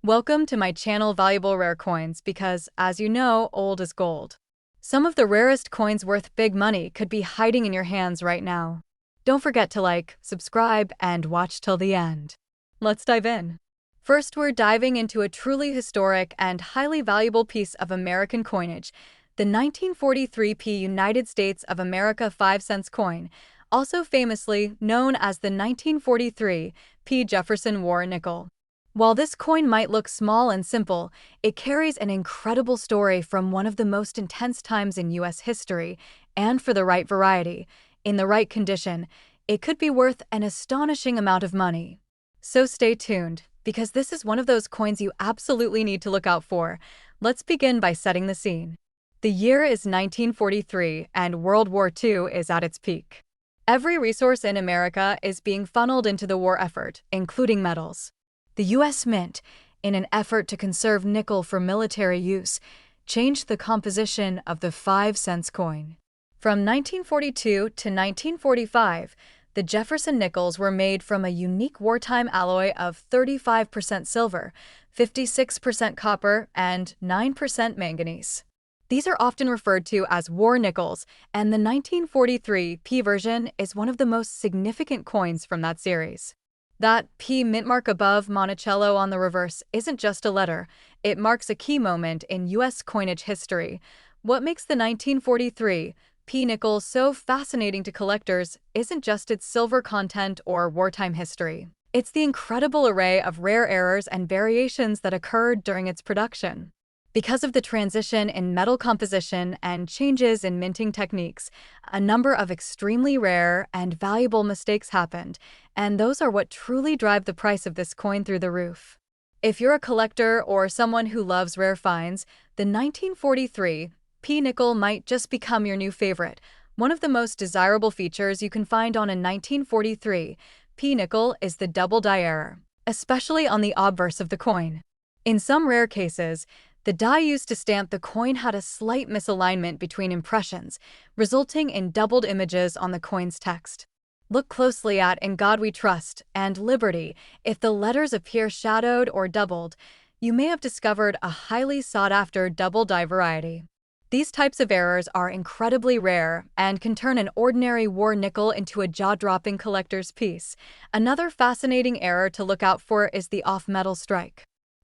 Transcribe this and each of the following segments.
Welcome to my channel Valuable Rare Coins because, as you know, old is gold. Some of the rarest coins worth big money could be hiding in your hands right now. Don't forget to like, subscribe, and watch till the end. Let's dive in. First, we're diving into a truly historic and highly valuable piece of American coinage, the 1943 P United States of America 5-cent coin, also famously known as the 1943 P Jefferson War Nickel. While this coin might look small and simple, it carries an incredible story from one of the most intense times in U.S. history, and for the right variety, in the right condition, it could be worth an astonishing amount of money. So stay tuned, because this is one of those coins you absolutely need to look out for. Let's begin by setting the scene. The year is 1943, and World War II is at its peak. Every resource in America is being funneled into the war effort, including metals. The U.S. Mint, in an effort to conserve nickel for military use, changed the composition of the 5-cent coin. From 1942 to 1945, the Jefferson Nickels were made from a unique wartime alloy of 35% silver, 56% copper, and 9% manganese. These are often referred to as war nickels, and the 1943 P version is one of the most significant coins from that series. That P mint mark above Monticello on the reverse isn't just a letter, it marks a key moment in U.S. coinage history. What makes the 1943 P nickel so fascinating to collectors isn't just its silver content or wartime history. It's the incredible array of rare errors and variations that occurred during its production. Because of the transition in metal composition and changes in minting techniques, a number of extremely rare and valuable mistakes happened, and those are what truly drive the price of this coin through the roof. If you're a collector or someone who loves rare finds, the 1943 P nickel might just become your new favorite. One of the most desirable features you can find on a 1943 P nickel is the double die error, especially on the obverse of the coin. In some rare cases, the die used to stamp the coin had a slight misalignment between impressions, resulting in doubled images on the coin's text. Look closely at "In God We Trust" and "Liberty." If the letters appear shadowed or doubled, you may have discovered a highly sought-after double die variety. These types of errors are incredibly rare and can turn an ordinary war nickel into a jaw-dropping collector's piece. Another fascinating error to look out for is the off-metal strike.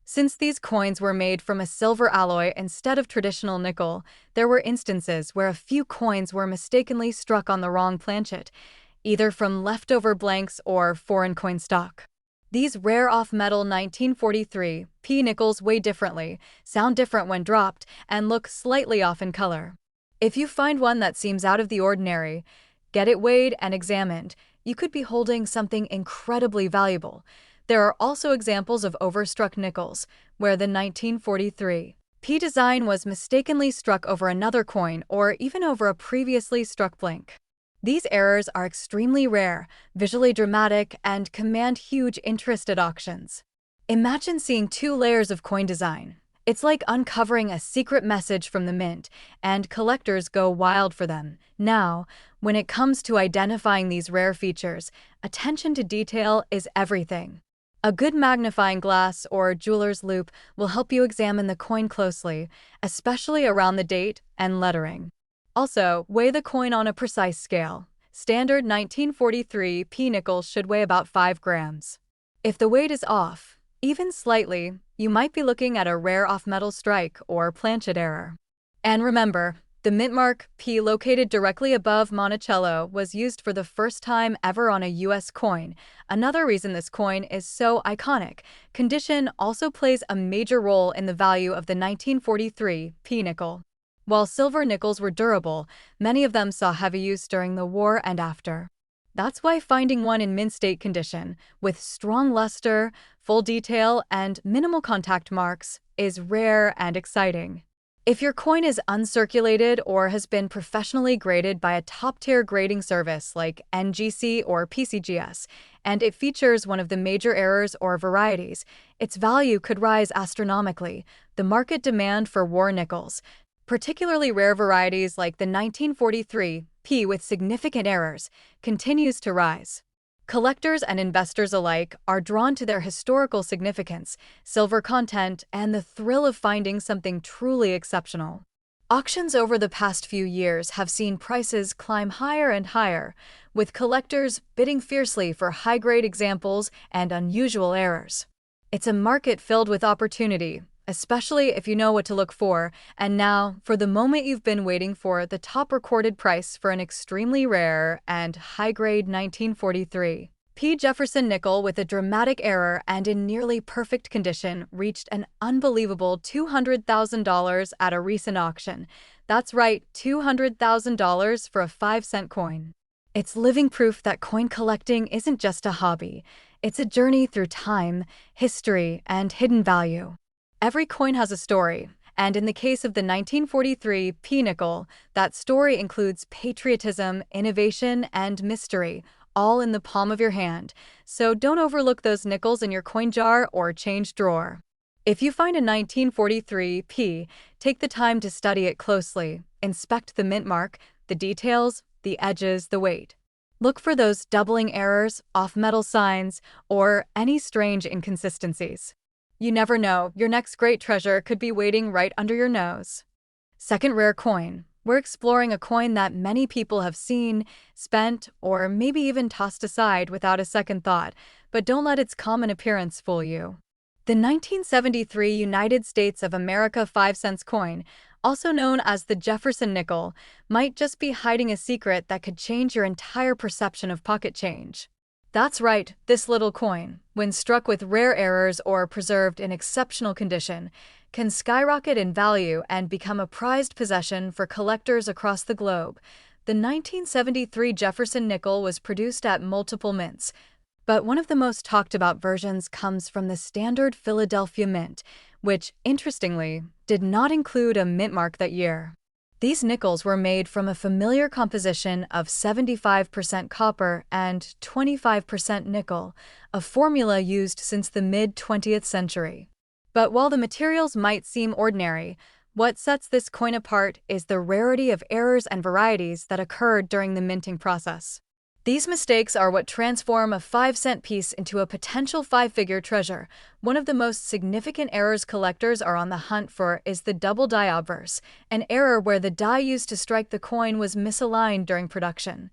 Since these coins were made from a silver alloy instead of traditional nickel, there were instances where a few coins were mistakenly struck on the wrong planchet, either from leftover blanks or foreign coin stock. These rare off-metal 1943 P nickels weigh differently, sound different when dropped, and look slightly off in color. If you find one that seems out of the ordinary, get it weighed and examined. You could be holding something incredibly valuable. There are also examples of overstruck nickels, where the 1943 P design was mistakenly struck over another coin or even over a previously struck blank. These errors are extremely rare, visually dramatic, and command huge interest at auctions. Imagine seeing two layers of coin design. It's like uncovering a secret message from the mint, and collectors go wild for them. Now, when it comes to identifying these rare features, attention to detail is everything. A good magnifying glass or jeweler's loupe will help you examine the coin closely, especially around the date and lettering. Also, weigh the coin on a precise scale. Standard 1943 P nickel should weigh about 5 grams. If the weight is off, even slightly, you might be looking at a rare off-metal strike or planchet error. And remember, the mint mark P located directly above Monticello was used for the first time ever on a U.S. coin. Another reason this coin is so iconic, condition also plays a major role in the value of the 1943 P nickel. While silver nickels were durable, many of them saw heavy use during the war and after. That's why finding one in mint state condition, with strong luster, full detail, and minimal contact marks, is rare and exciting. If your coin is uncirculated or has been professionally graded by a top-tier grading service like NGC or PCGS, and it features one of the major errors or varieties, its value could rise astronomically. The market demand for war nickels, particularly rare varieties like the 1943 P with significant errors, continues to rise. Collectors and investors alike are drawn to their historical significance, silver content, and the thrill of finding something truly exceptional. Auctions over the past few years have seen prices climb higher and higher, with collectors bidding fiercely for high-grade examples and unusual errors. It's a market filled with opportunity, especially if you know what to look for. And now, for the moment you've been waiting for, the top recorded price for an extremely rare and high-grade 1943 P. Jefferson nickel with a dramatic error and in nearly perfect condition reached an unbelievable $200,000 at a recent auction. That's right, $200,000 for a 5-cent coin. It's living proof that coin collecting isn't just a hobby. It's a journey through time, history, and hidden value. Every coin has a story, and in the case of the 1943 P nickel, that story includes patriotism, innovation, and mystery, all in the palm of your hand. So don't overlook those nickels in your coin jar or change drawer. If you find a 1943 P, take the time to study it closely. Inspect the mint mark, the details, the edges, the weight. Look for those doubling errors, off-metal signs, or any strange inconsistencies. You never know, your next great treasure could be waiting right under your nose. Second rare coin. We're exploring a coin that many people have seen, spent, or maybe even tossed aside without a second thought, but don't let its common appearance fool you. The 1973 United States of America 5-cent coin, also known as the Jefferson Nickel, might just be hiding a secret that could change your entire perception of pocket change. That's right, this little coin, when struck with rare errors or preserved in exceptional condition, can skyrocket in value and become a prized possession for collectors across the globe. The 1973 Jefferson Nickel was produced at multiple mints, but one of the most talked about versions comes from the standard Philadelphia Mint, which, interestingly, did not include a mint mark that year. These nickels were made from a familiar composition of 75% copper and 25% nickel, a formula used since the mid-20th century. But while the materials might seem ordinary, what sets this coin apart is the rarity of errors and varieties that occurred during the minting process. These mistakes are what transform a 5-cent piece into a potential 5-figure treasure. One of the most significant errors collectors are on the hunt for is the double die obverse, an error where the die used to strike the coin was misaligned during production,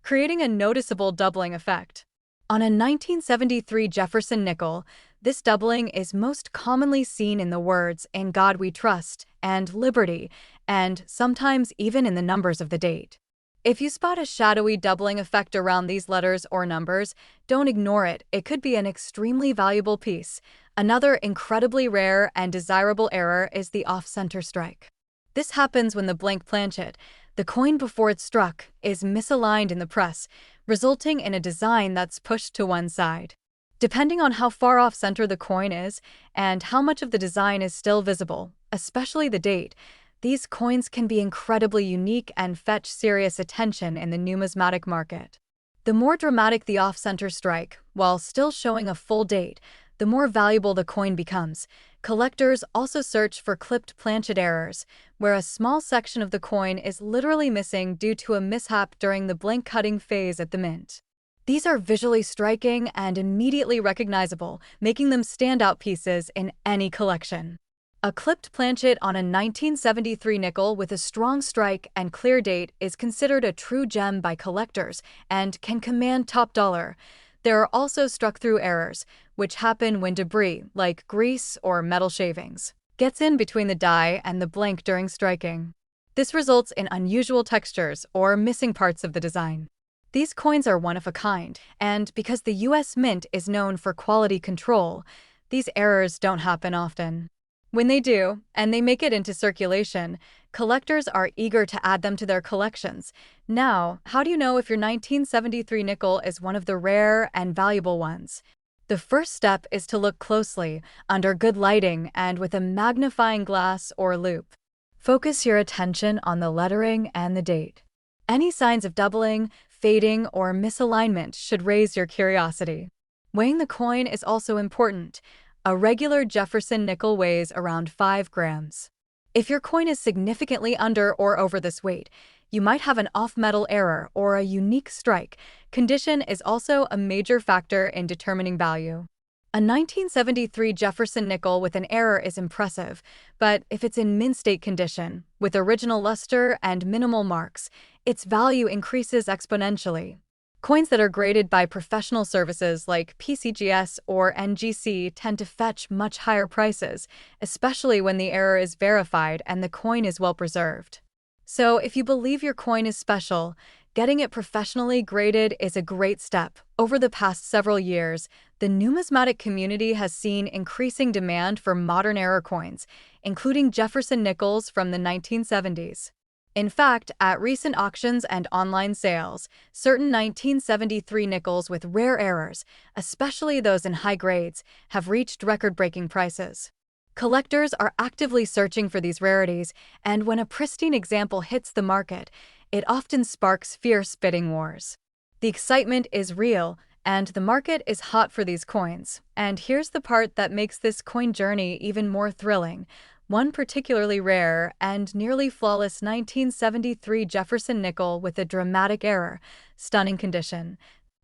creating a noticeable doubling effect. On a 1973 Jefferson nickel, this doubling is most commonly seen in the words "In God We Trust" and "Liberty," and sometimes even in the numbers of the date. If you spot a shadowy doubling effect around these letters or numbers, don't ignore it. It could be an extremely valuable piece. Another incredibly rare and desirable error is the off-center strike. This happens when the blank planchet, the coin before it struck, is misaligned in the press, resulting in a design that's pushed to one side. Depending on how far off-center the coin is and how much of the design is still visible, especially the date, these coins can be incredibly unique and fetch serious attention in the numismatic market. The more dramatic the off-center strike, while still showing a full date, the more valuable the coin becomes. Collectors also search for clipped planchet errors, where a small section of the coin is literally missing due to a mishap during the blank cutting phase at the mint. These are visually striking and immediately recognizable, making them standout pieces in any collection. A clipped planchet on a 1973 nickel with a strong strike and clear date is considered a true gem by collectors and can command top dollar. There are also struck-through errors, which happen when debris, like grease or metal shavings, gets in between the die and the blank during striking. This results in unusual textures or missing parts of the design. These coins are one of a kind, and because the U.S. Mint is known for quality control, these errors don't happen often. When they do, and they make it into circulation, collectors are eager to add them to their collections. Now, how do you know if your 1973 nickel is one of the rare and valuable ones? The first step is to look closely, under good lighting and with a magnifying glass or loupe. Focus your attention on the lettering and the date. Any signs of doubling, fading, or misalignment should raise your curiosity. Weighing the coin is also important. A regular Jefferson nickel weighs around 5 grams. If your coin is significantly under or over this weight, You might have an off-metal error or a unique strike. Condition is also a major factor in determining value. A 1973 Jefferson nickel with an error is impressive, but if it's in mint-state condition, with original luster and minimal marks, its value increases exponentially. Coins that are graded by professional services like PCGS or NGC tend to fetch much higher prices, especially when the error is verified and the coin is well preserved. So, if you believe your coin is special, getting it professionally graded is a great step. Over the past several years, the numismatic community has seen increasing demand for modern era coins, including Jefferson Nickels from the 1970s. In fact, at recent auctions and online sales, certain 1973 nickels with rare errors, especially those in high grades, have reached record-breaking prices. Collectors are actively searching for these rarities, and when a pristine example hits the market, it often sparks fierce bidding wars. The excitement is real, and the market is hot for these coins. And here's the part that makes this coin journey even more thrilling. One particularly rare and nearly flawless 1973 Jefferson nickel with a dramatic error, stunning condition,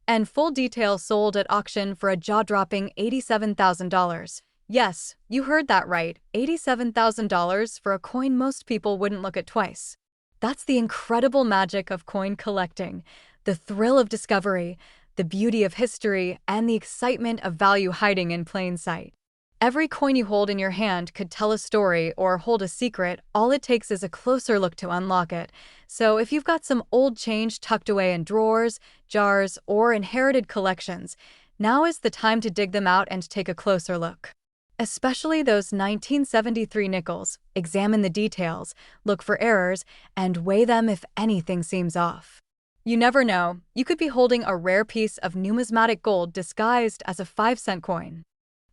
and full detail sold at auction for a jaw-dropping $87,000. Yes, you heard that right, $87,000 for a coin most people wouldn't look at twice. That's the incredible magic of coin collecting, the thrill of discovery, the beauty of history, and the excitement of value hiding in plain sight. Every coin you hold in your hand could tell a story or hold a secret. All it takes is a closer look to unlock it. So if you've got some old change tucked away in drawers, jars, or inherited collections, now is the time to dig them out and take a closer look. Especially those 1973 nickels, examine the details, look for errors, and weigh them if anything seems off. You never know, you could be holding a rare piece of numismatic gold disguised as a 5-cent coin.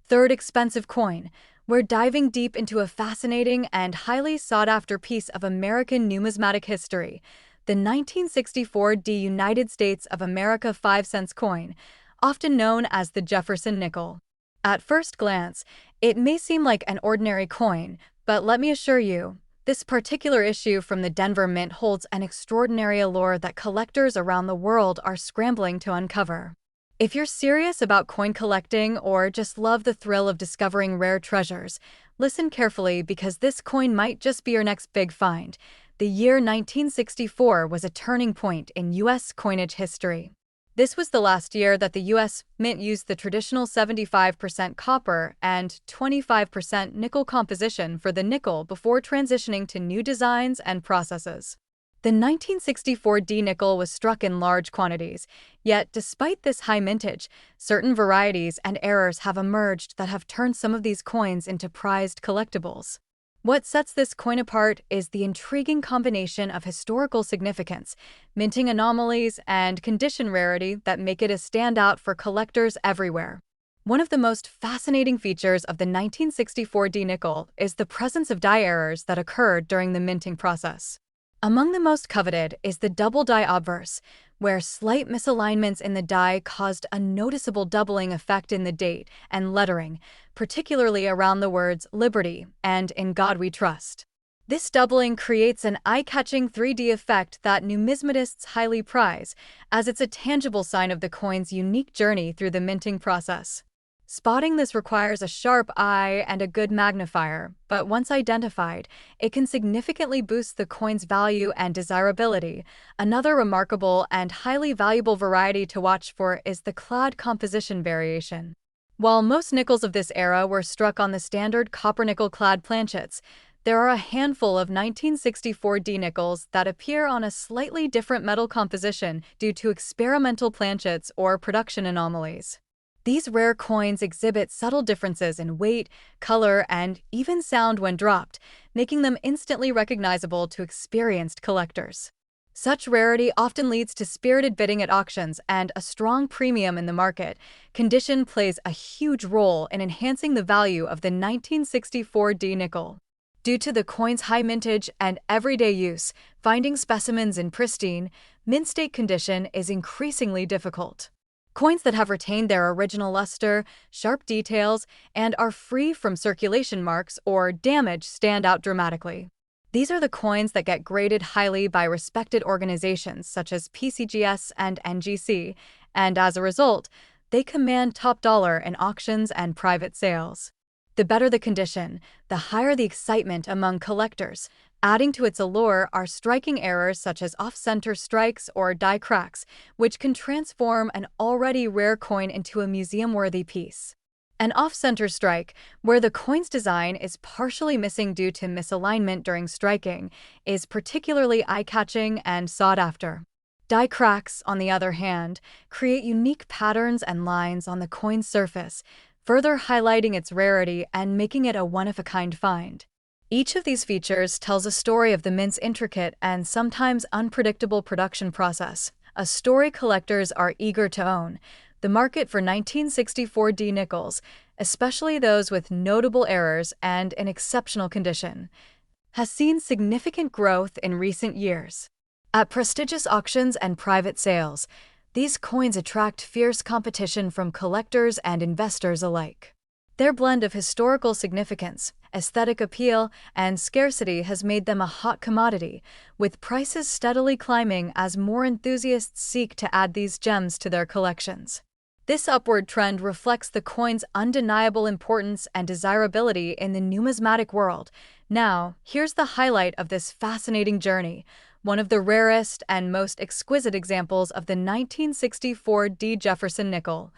Third expensive coin, we're diving deep into a fascinating and highly sought-after piece of American numismatic history, the 1964 United States of America 5-cent coin, often known as the Jefferson Nickel. At first glance, it may seem like an ordinary coin, but let me assure you, this particular issue from the Denver Mint holds an extraordinary allure that collectors around the world are scrambling to uncover. If you're serious about coin collecting or just love the thrill of discovering rare treasures, listen carefully because this coin might just be your next big find. The year 1964 was a turning point in U.S. coinage history. This was the last year that the U.S. Mint used the traditional 75% copper and 25% nickel composition for the nickel before transitioning to new designs and processes. The 1964 nickel was struck in large quantities, yet despite this high mintage, certain varieties and errors have emerged that have turned some of these coins into prized collectibles. What sets this coin apart is the intriguing combination of historical significance, minting anomalies, and condition rarity that make it a standout for collectors everywhere. One of the most fascinating features of the 1964 nickel is the presence of die errors that occurred during the minting process. Among the most coveted is the double die obverse, where slight misalignments in the die caused a noticeable doubling effect in the date and lettering, particularly around the words Liberty and In God We Trust. This doubling creates an eye-catching 3D effect that numismatists highly prize, as it's a tangible sign of the coin's unique journey through the minting process. Spotting this requires a sharp eye and a good magnifier, but once identified, it can significantly boost the coin's value and desirability. Another remarkable and highly valuable variety to watch for is the clad composition variation. While most nickels of this era were struck on the standard copper-nickel clad planchets, there are a handful of 1964 nickels that appear on a slightly different metal composition due to experimental planchets or production anomalies. These rare coins exhibit subtle differences in weight, color, and even sound when dropped, making them instantly recognizable to experienced collectors. Such rarity often leads to spirited bidding at auctions and a strong premium in the market. Condition plays a huge role in enhancing the value of the 1964 nickel. Due to the coin's high mintage and everyday use, finding specimens in pristine, mint-state condition is increasingly difficult. Coins that have retained their original luster, sharp details, and are free from circulation marks or damage stand out dramatically. These are the coins that get graded highly by respected organizations such as PCGS and NGC, and as a result, they command top dollar in auctions and private sales. The better the condition, the higher the excitement among collectors. Adding to its allure are striking errors such as off-center strikes or die cracks, which can transform an already rare coin into a museum-worthy piece. An off-center strike, where the coin's design is partially missing due to misalignment during striking, is particularly eye-catching and sought after. Die cracks, on the other hand, create unique patterns and lines on the coin's surface, further highlighting its rarity and making it a one-of-a-kind find. Each of these features tells a story of the mint's intricate and sometimes unpredictable production process, a story collectors are eager to own. The market for 1964D nickels, especially those with notable errors and in exceptional condition, has seen significant growth in recent years. At prestigious auctions and private sales, these coins attract fierce competition from collectors and investors alike. Their blend of historical significance, aesthetic appeal, and scarcity has made them a hot commodity, with prices steadily climbing as more enthusiasts seek to add these gems to their collections. This upward trend reflects the coin's undeniable importance and desirability in the numismatic world. Now, here's the highlight of this fascinating journey, one of the rarest and most exquisite examples of the 1964D Jefferson Nickel,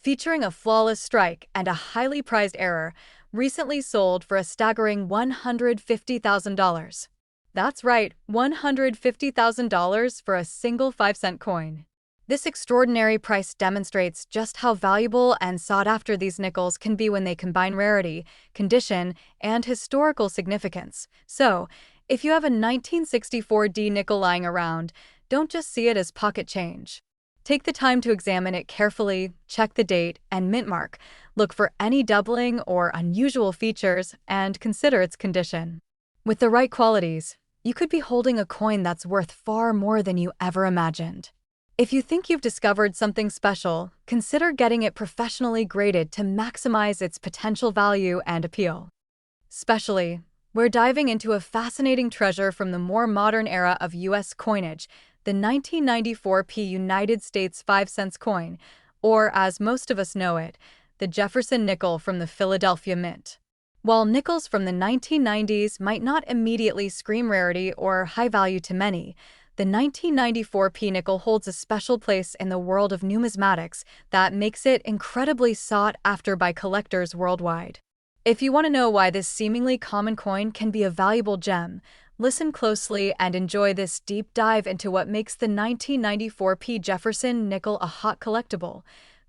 featuring a flawless strike and a highly prized error, recently sold for a staggering $150,000. That's right, $150,000 for a single 5-cent coin. This extraordinary price demonstrates just how valuable and sought after these nickels can be when they combine rarity, condition, and historical significance. So, if you have a 1964D nickel lying around, don't just see it as pocket change. Take the time to examine it carefully, check the date and mint mark, look for any doubling or unusual features, and consider its condition. With the right qualities, you could be holding a coin that's worth far more than you ever imagined. If you think you've discovered something special, consider getting it professionally graded to maximize its potential value and appeal. Especially, we're diving into a fascinating treasure from the more modern era of U.S. coinage, the 1994p United States 5-cent coin, or as most of us know it, the Jefferson Nickel from the Philadelphia Mint. While nickels from the 1990s might not immediately scream rarity or high value to many, the 1994p nickel holds a special place in the world of numismatics that makes it incredibly sought after by collectors worldwide. If you want to know why this seemingly common coin can be a valuable gem, listen closely and enjoy this deep dive into what makes the 1994p Jefferson Nickel a hot collectible.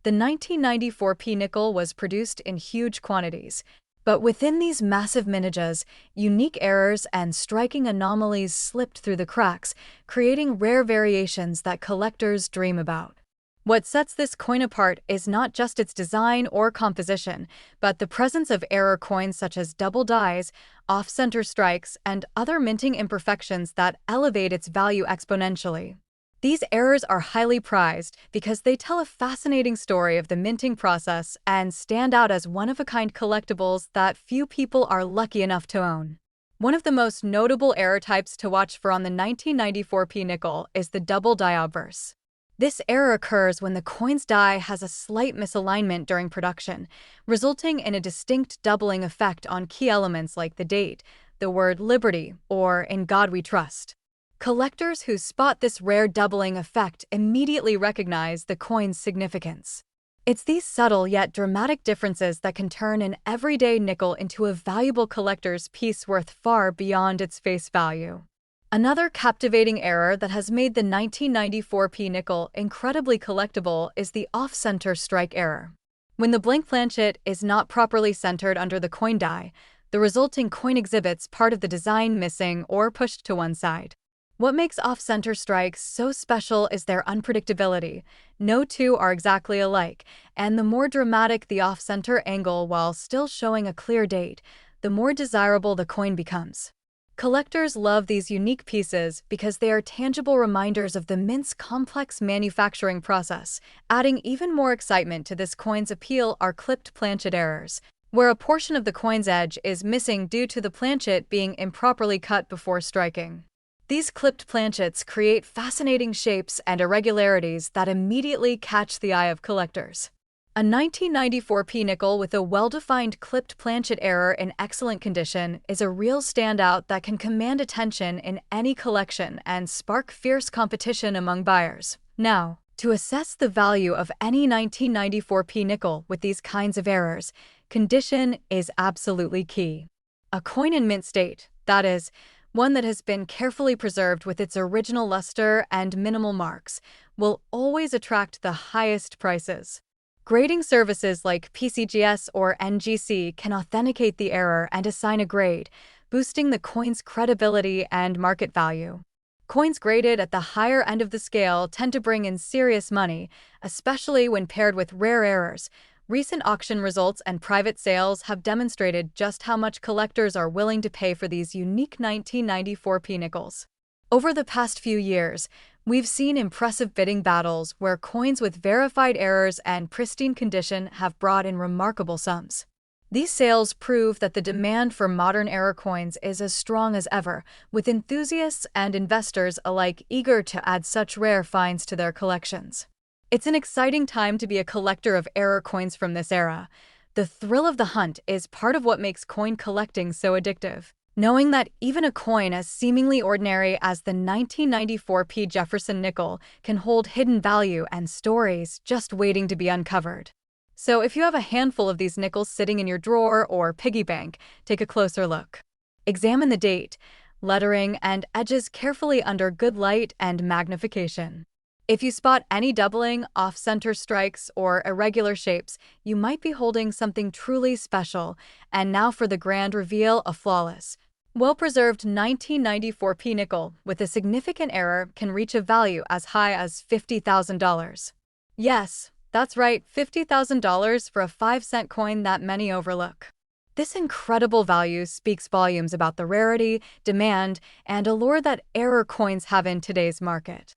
The 1994p nickel was produced in huge quantities, but within these massive mintages, unique errors and striking anomalies slipped through the cracks, creating rare variations that collectors dream about. What sets this coin apart is not just its design or composition, but the presence of error coins such as double dies, off-center strikes, and other minting imperfections that elevate its value exponentially. These errors are highly prized because they tell a fascinating story of the minting process and stand out as one-of-a-kind collectibles that few people are lucky enough to own. One of the most notable error types to watch for on the 1994p nickel is the double die obverse. This error occurs when the coin's die has a slight misalignment during production, resulting in a distinct doubling effect on key elements like the date, the word liberty, or in God we trust. Collectors who spot this rare doubling effect immediately recognize the coin's significance. It's these subtle yet dramatic differences that can turn an everyday nickel into a valuable collector's piece worth far beyond its face value. Another captivating error that has made the 1994p nickel incredibly collectible is the off-center strike error. When the blank planchet is not properly centered under the coin die, the resulting coin exhibits part of the design missing or pushed to one side. What makes off-center strikes so special is their unpredictability. No two are exactly alike, and the more dramatic the off-center angle while still showing a clear date, the more desirable the coin becomes. Collectors love these unique pieces because they are tangible reminders of the mint's complex manufacturing process. Adding even more excitement to this coin's appeal are clipped planchet errors. where a portion of the coin's edge is missing due to the planchet being improperly cut before striking. These clipped planchets create fascinating shapes and irregularities that immediately catch the eye of collectors. A 1994 nickel with a well-defined clipped planchet error in excellent condition is a real standout that can command attention in any collection and spark fierce competition among buyers. Now, to assess the value of any 1994 nickel with these kinds of errors, condition is absolutely key. A coin in mint state, that is, one that has been carefully preserved with its original luster and minimal marks, will always attract the highest prices. Grading services like PCGS or NGC can authenticate the error and assign a grade, boosting the coin's credibility and market value. Coins graded at the higher end of the scale tend to bring in serious money, especially when paired with rare errors. Recent auction results and private sales have demonstrated just how much collectors are willing to pay for these unique 1994 nickels. Over the past few years, we've seen impressive bidding battles where coins with verified errors and pristine condition have brought in remarkable sums. These sales prove that the demand for modern era coins is as strong as ever, with enthusiasts and investors alike eager to add such rare finds to their collections. It's an exciting time to be a collector of era coins from this era. The thrill of the hunt is part of what makes coin collecting so addictive. Knowing that even a coin as seemingly ordinary as the 1994 Jefferson Nickel can hold hidden value and stories just waiting to be uncovered. So if you have a handful of these nickels sitting in your drawer or piggy bank, take a closer look. Examine the date, lettering, and edges carefully under good light and magnification. If you spot any doubling, off-center strikes, or irregular shapes, you might be holding something truly special. And now for the grand reveal, a flawless, well-preserved 1994 nickel with a significant error can reach a value as high as $50,000. Yes, that's right, $50,000 for a 5-cent coin that many overlook. This incredible value speaks volumes about the rarity, demand, and allure that error coins have in today's market.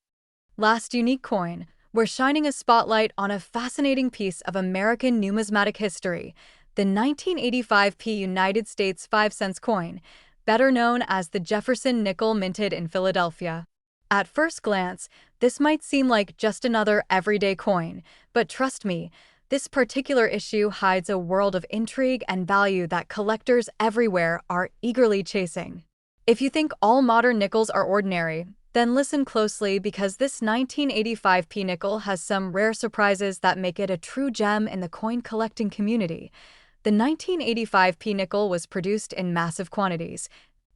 Last unique coin, we're shining a spotlight on a fascinating piece of American numismatic history, the 1985 United States 5-cent coin, better known as the Jefferson Nickel minted in Philadelphia. At first glance, this might seem like just another everyday coin, but trust me, this particular issue hides a world of intrigue and value that collectors everywhere are eagerly chasing. If you think all modern nickels are ordinary, then listen closely because this 1985 nickel has some rare surprises that make it a true gem in the coin collecting community. The 1985 nickel was produced in massive quantities,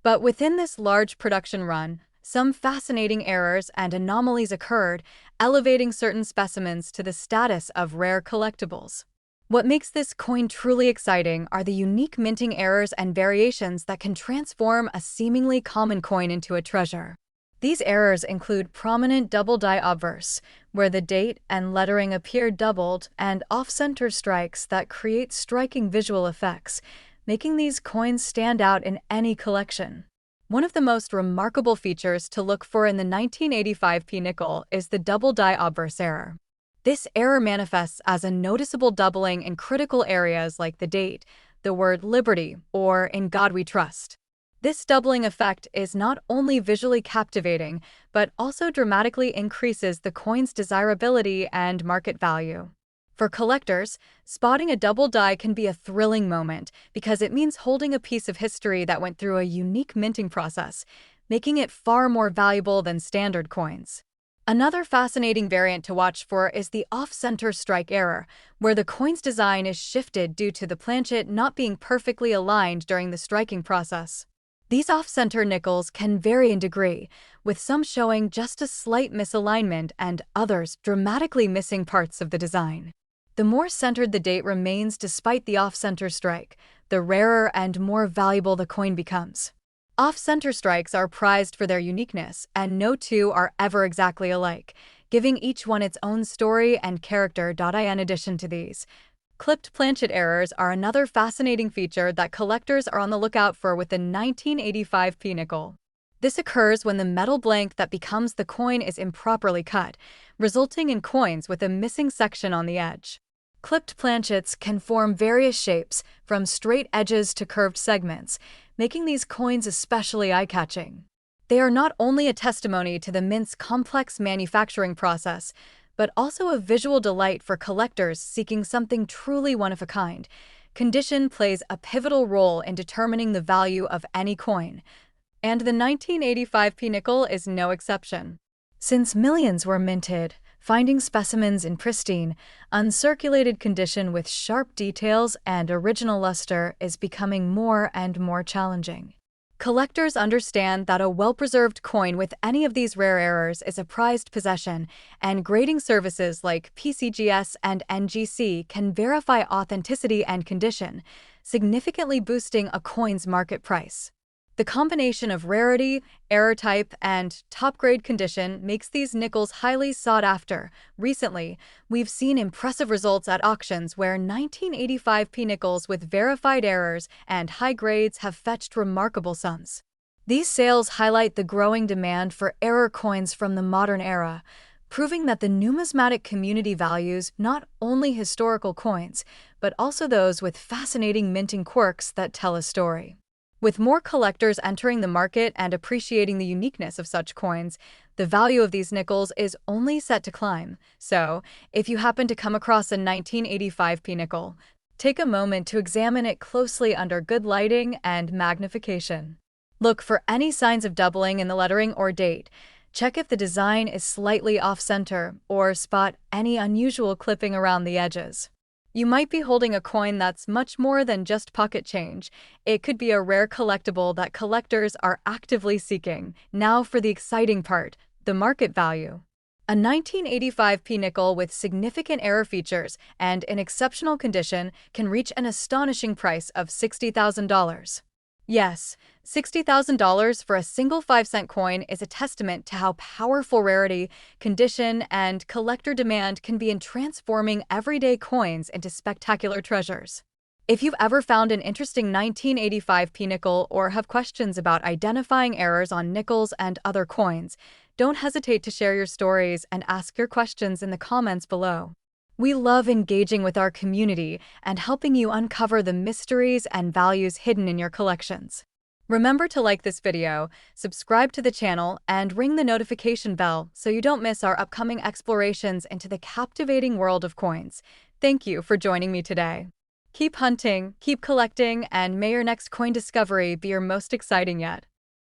but within this large production run, some fascinating errors and anomalies occurred, elevating certain specimens to the status of rare collectibles. What makes this coin truly exciting are the unique minting errors and variations that can transform a seemingly common coin into a treasure. These errors include prominent double die obverse, where the date and lettering appear doubled, and off-center strikes that create striking visual effects, making these coins stand out in any collection. One of the most remarkable features to look for in the 1985 nickel is the double die obverse error. This error manifests as a noticeable doubling in critical areas like the date, the word liberty, or in God we trust. This doubling effect is not only visually captivating, but also dramatically increases the coin's desirability and market value. For collectors, spotting a double die can be a thrilling moment because it means holding a piece of history that went through a unique minting process, making it far more valuable than standard coins. Another fascinating variant to watch for is the off-center strike error, where the coin's design is shifted due to the planchet not being perfectly aligned during the striking process. These off-center nickels can vary in degree, with some showing just a slight misalignment and others dramatically missing parts of the design. The more centered the date remains despite the off-center strike, the rarer and more valuable the coin becomes. Off-center strikes are prized for their uniqueness, and no two are ever exactly alike, giving each one its own story and character. In addition to these, clipped planchet errors are another fascinating feature that collectors are on the lookout for with the 1985 nickel. This occurs when the metal blank that becomes the coin is improperly cut, resulting in coins with a missing section on the edge. Clipped planchets can form various shapes, from straight edges to curved segments, making these coins especially eye-catching. They are not only a testimony to the mint's complex manufacturing process, but also a visual delight for collectors seeking something truly one-of-a-kind. Condition plays a pivotal role in determining the value of any coin, and the 1985p nickel is no exception. Since millions were minted, finding specimens in pristine, uncirculated condition with sharp details and original luster is becoming more and more challenging. Collectors understand that a well-preserved coin with any of these rare errors is a prized possession, and grading services like PCGS and NGC can verify authenticity and condition, significantly boosting a coin's market price. The combination of rarity, error type, and top-grade condition makes these nickels highly sought after. Recently, we've seen impressive results at auctions where 1985p nickels with verified errors and high grades have fetched remarkable sums. These sales highlight the growing demand for error coins from the modern era, proving that the numismatic community values not only historical coins, but also those with fascinating minting quirks that tell a story. With more collectors entering the market and appreciating the uniqueness of such coins, the value of these nickels is only set to climb. So, if you happen to come across a 1985p nickel, take a moment to examine it closely under good lighting and magnification. Look for any signs of doubling in the lettering or date. Check if the design is slightly off-center, or spot any unusual clipping around the edges. You might be holding a coin that's much more than just pocket change. It could be a rare collectible that collectors are actively seeking. Now for the exciting part, the market value. A 1985p nickel with significant error features and in exceptional condition can reach an astonishing price of $60,000. Yes, $60,000 for a single 5-cent coin is a testament to how powerful rarity, condition, and collector demand can be in transforming everyday coins into spectacular treasures. If you've ever found an interesting 1985p nickel or have questions about identifying errors on nickels and other coins, don't hesitate to share your stories and ask your questions in the comments below. We love engaging with our community and helping you uncover the mysteries and values hidden in your collections. Remember to like this video, subscribe to the channel, and ring the notification bell so you don't miss our upcoming explorations into the captivating world of coins. Thank you for joining me today. Keep hunting, keep collecting, and may your next coin discovery be your most exciting yet.